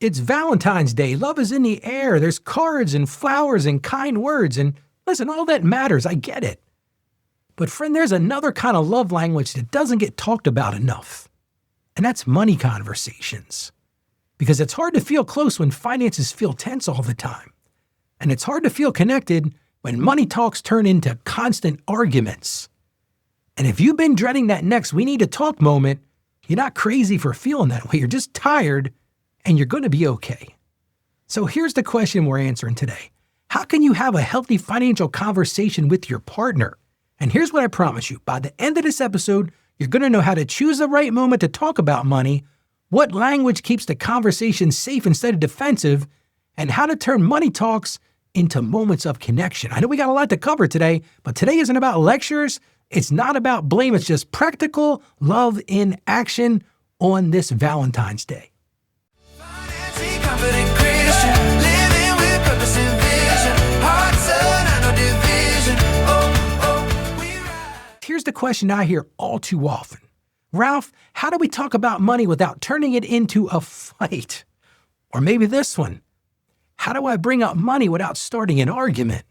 It's Valentine's Day. Love is in the air. There's cards and flowers and kind words. And listen, all that matters. I get it. But friend, there's another kind of love language that doesn't get talked about enough. And that's money conversations. Because it's hard to feel close when finances feel tense all the time. And it's hard to feel connected when money talks turn into constant arguments. And if you've been dreading that next we need to talk moment, you're not crazy for feeling that way. You're just tired. And you're going to be okay. So here's the question we're answering today. How can you have a healthy financial conversation with your partner? And here's what I promise you. By the end of this episode, you're going to know how to choose the right moment to talk about money, what language keeps the conversation safe instead of defensive, and how to turn money talks into moments of connection. I know we got a lot to cover today, but today isn't about lectures. It's not about blame. It's just practical love in action on this Valentine's Day. Confident Christian, living with purpose and vision, heart, soul, and no division. We ride. Here's the question I hear all too often. Ralph, how do we talk about money without turning it into a fight? Or maybe this one. How do I bring up money without starting an argument?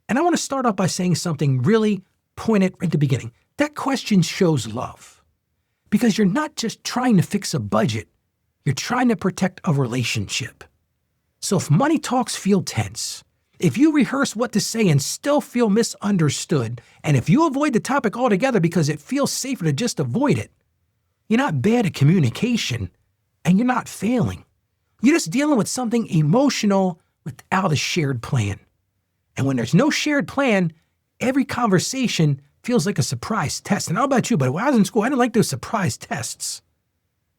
And I want to start off by saying something really pointed at the beginning. That question shows love. Because you're not just trying to fix a budget. You're trying to protect a relationship. So if money talks feel tense, if you rehearse what to say and still feel misunderstood, and if you avoid the topic altogether because it feels safer to just avoid it, you're not bad at communication and you're not failing. You're just dealing with something emotional without a shared plan. And when there's no shared plan, every conversation feels like a surprise test. And I don't know about you, but when I was in school, I didn't like those surprise tests.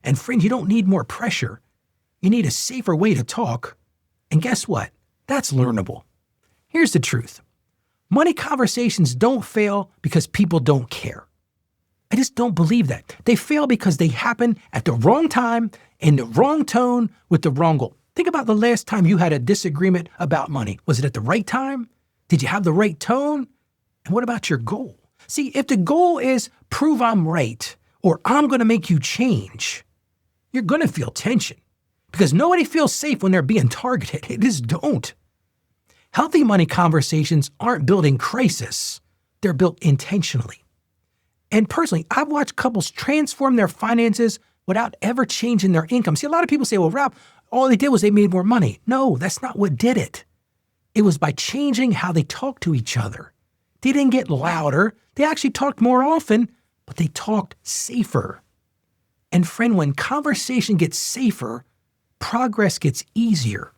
And friend, you don't need more pressure. You need a safer way to talk. And guess what? That's learnable. Here's the truth. Money conversations don't fail because people don't care. I just don't believe that. They fail because they happen at the wrong time, in the wrong tone, with the wrong goal. Think about the last time you had a disagreement about money. Was it at the right time? Did you have the right tone? And what about your goal? See, if the goal is prove I'm right or I'm going to make you change, you're going to feel tension because nobody feels safe when they're being targeted. They just don't. Healthy money conversations aren't built in crisis. They're built intentionally. And personally, I've watched couples transform their finances without ever changing their income. See, a lot of people say, well, Ralph, all they did was they made more money. No, that's not what did it. It was by changing how they talked to each other. They didn't get louder. They actually talked more often, but they talked safer. And friend, when conversation gets safer, progress gets easier.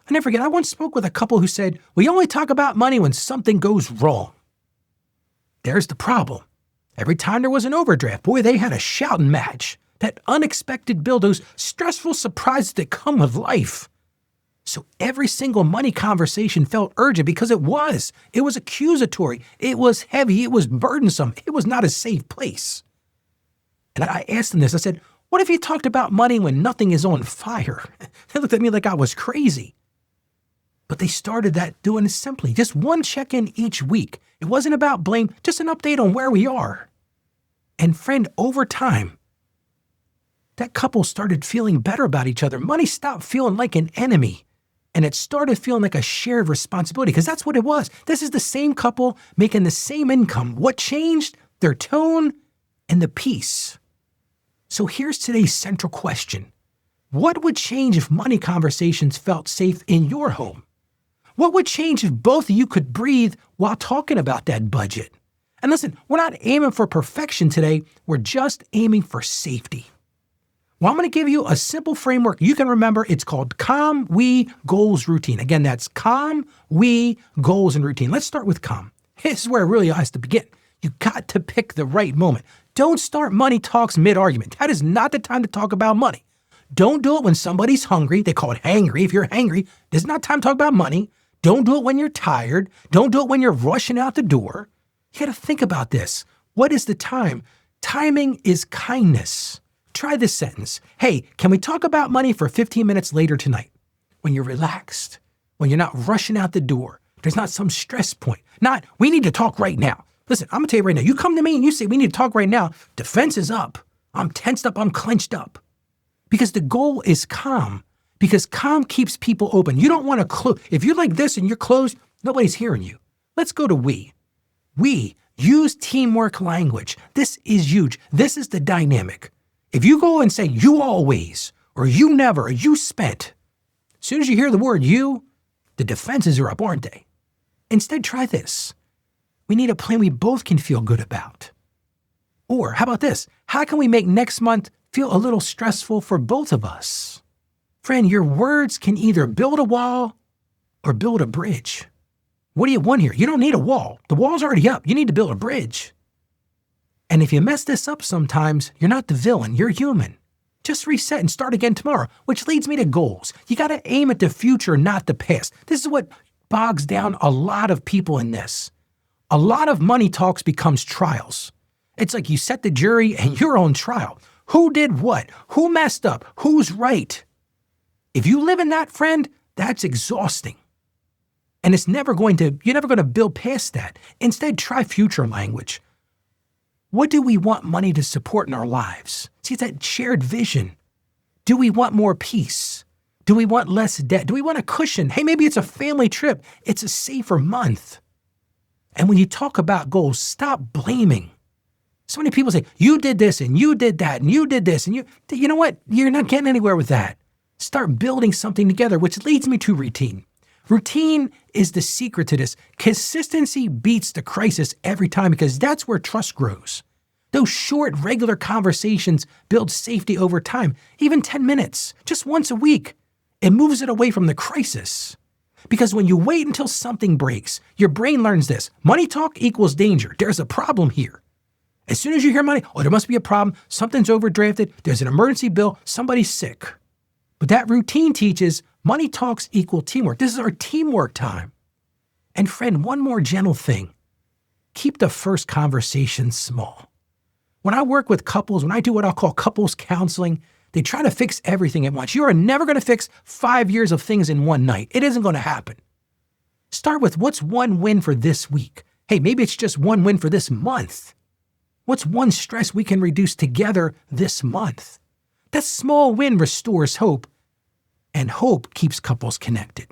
I never forget, I once spoke with a couple who said, we only talk about money when something goes wrong. There's the problem. Every time there was an overdraft, boy, they had a shouting match. That unexpected bill, those stressful surprises that come with life. So every single money conversation felt urgent because it was. It was accusatory. It was heavy. It was burdensome. It was not a safe place. And I asked them this. I said, what if you talked about money when nothing is on fire? They looked at me like I was crazy. But they started that doing it simply. Just one check-in each week. It wasn't about blame, just an update on where we are. And friend, over time, that couple started feeling better about each other. Money stopped feeling like an enemy. And it started feeling like a shared responsibility because that's what it was. This is the same couple making the same income. What changed? Their tone and the peace. So here's today's central question. What would change if money conversations felt safe in your home? What would change if both of you could breathe while talking about that budget? And listen, we're not aiming for perfection today. We're just aiming for safety. Well, I'm going to give you a simple framework you can remember. It's called calm, we, goals, routine. Again, that's calm, we, goals, and routine. Let's start with calm. This is where it really has to begin. You got to pick the right moment. Don't start money talks mid-argument. That is not the time to talk about money. Don't do it when somebody's hungry. They call it hangry. If you're hangry, this is not time to talk about money. Don't do it when you're tired. Don't do it when you're rushing out the door. You got to think about this. What is the time? Timing is kindness. Try this sentence. Hey, can we talk about money for 15 minutes later tonight? When you're relaxed, when you're not rushing out the door. There's not some stress point. Not, we need to talk right now. Listen, I'm going to tell you right now, you come to me and you say, we need to talk right now. Defense is up. I'm tensed up. I'm clenched up. Because the goal is calm. Because calm keeps people open. You don't want to close. If you're like this and you're closed, nobody's hearing you. Let's go to we. We use teamwork language. This is huge. This is the dynamic. If you go and say you always, or you never, or you spent, as soon as you hear the word you, the defenses are up, aren't they? Instead, try this. We need a plan we both can feel good about. Or how about this? How can we make next month feel a little stressful for both of us? Friend, your words can either build a wall or build a bridge. What do you want here? You don't need a wall. The wall's already up. You need to build a bridge. And if you mess this up sometimes, you're not the villain. You're human. Just reset and start again tomorrow, which leads me to goals. You got to aim at the future, not the past. This is what bogs down a lot of people in this. A lot of money talks becomes trials. It's like you set the jury and you're on trial. Who did what? Who messed up? Who's right? If you live in that, friend, that's exhausting. And you're never going to build past that. Instead, try future language. What do we want money to support in our lives? See, it's that shared vision. Do we want more peace? Do we want less debt? Do we want a cushion? Hey, maybe it's a family trip. It's a safer month. And when you talk about goals, stop blaming. So many people say, you did this and you did that and you did this and you know what? You're not getting anywhere with that. Start building something together, which leads me to routine. Routine is the secret to this. Consistency beats the crisis every time because that's where trust grows. Those short, regular conversations build safety over time, even 10 minutes, just once a week. It moves it away from the crisis. Because when you wait until something breaks, your brain learns this. Money talk equals danger. There's a problem here. As soon as you hear money, there must be a problem. Something's overdrafted. There's an emergency bill. Somebody's sick. But that routine teaches money talks equal teamwork. This is our teamwork time. And friend, one more gentle thing. Keep the first conversation small. When I work with couples, when I do what I'll call couples counseling, they try to fix everything at once. You are never going to fix 5 years of things in one night. It isn't going to happen. Start with what's one win for this week? Hey, maybe it's just one win for this month. What's one stress we can reduce together this month? That small win restores hope, and hope keeps couples connected.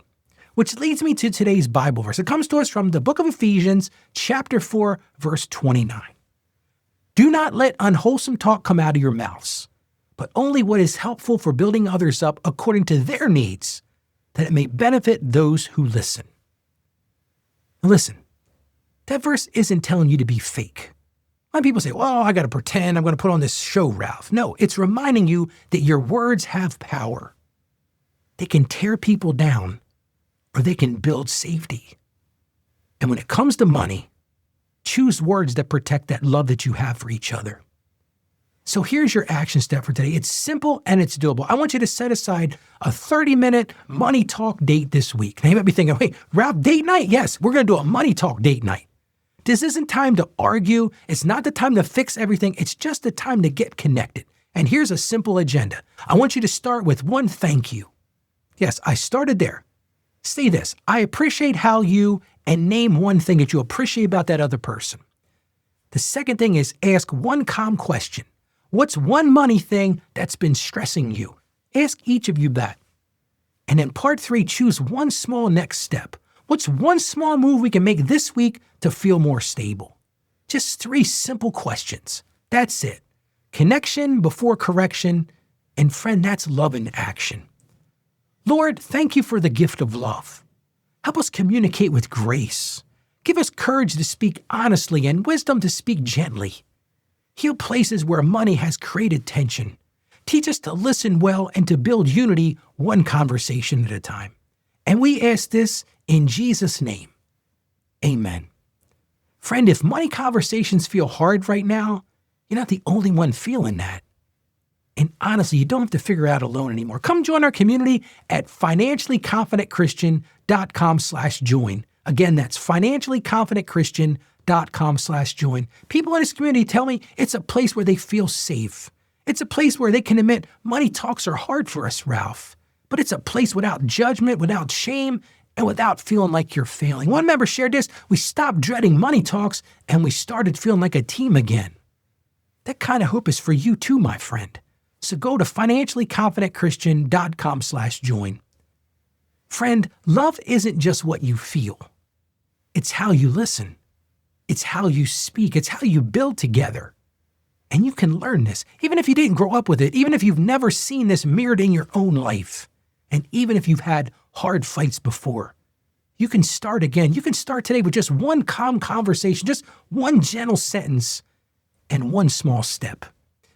Which leads me to today's Bible verse. It comes to us from the book of Ephesians, chapter 4, verse 29. Do not let unwholesome talk come out of your mouths, but only what is helpful for building others up according to their needs, that it may benefit those who listen. Now listen, that verse isn't telling you to be fake. A lot of people say, well, I got to pretend I'm going to put on this show, Ralph. No, it's reminding you that your words have power. They can tear people down or they can build safety. And when it comes to money, choose words that protect that love that you have for each other. So here's your action step for today. It's simple and it's doable. I want you to set aside a 30-minute money talk date this week. Now you might be thinking, wait, Ralph, date night? Yes, we're going to do a money talk date night. This isn't time to argue. It's not the time to fix everything. It's just the time to get connected. And here's a simple agenda. I want you to start with one thank you. Yes, I started there. Say this, I appreciate how you, and name one thing that you appreciate about that other person. The second thing is ask one calm question. What's one money thing that's been stressing you? Ask each of you that. And in part 3, choose one small next step. What's one small move we can make this week to feel more stable? Just 3 simple questions. That's it. Connection before correction. And friend, that's love in action. Lord, thank you for the gift of love. Help us communicate with grace. Give us courage to speak honestly and wisdom to speak gently. Heal places where money has created tension. Teach us to listen well and to build unity one conversation at a time. And we ask this in Jesus' name. Amen. Friend, if money conversations feel hard right now, you're not the only one feeling that. And honestly, you don't have to figure it out alone anymore. Come join our community at financiallyconfidentchristian.com/join. Again, that's financiallyconfidentchristian.com/join. People in this community tell me it's a place where they feel safe. It's a place where they can admit money talks are hard for us, Ralph. But it's a place without judgment, without shame, and without feeling like you're failing. One member shared this. We stopped dreading money talks and we started feeling like a team again. That kind of hope is for you too, my friend. So go to financiallyconfidentchristian.com/join. Friend, love isn't just what you feel. It's how you listen. It's how you speak. It's how you build together. And you can learn this, even if you didn't grow up with it, even if you've never seen this mirrored in your own life, and even if you've had hard fights before. You can start again. You can start today with just one calm conversation, just one gentle sentence, and one small step.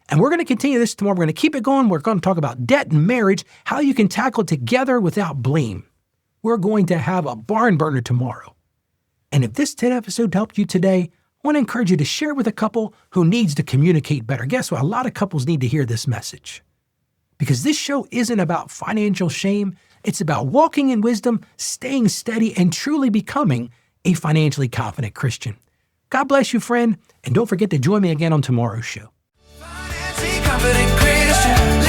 And we're going to continue this tomorrow. We're going to keep it going. We're going to talk about debt and marriage, how you can tackle it together without blame. We're going to have a barn burner tomorrow. And if this episode helped you today, I want to encourage you to share it with a couple who needs to communicate better. Guess what? A lot of couples need to hear this message. Because this show isn't about financial shame. It's about walking in wisdom, staying steady, and truly becoming a financially confident Christian. God bless you, friend. And don't forget to join me again on tomorrow's show. Financially confident Christian.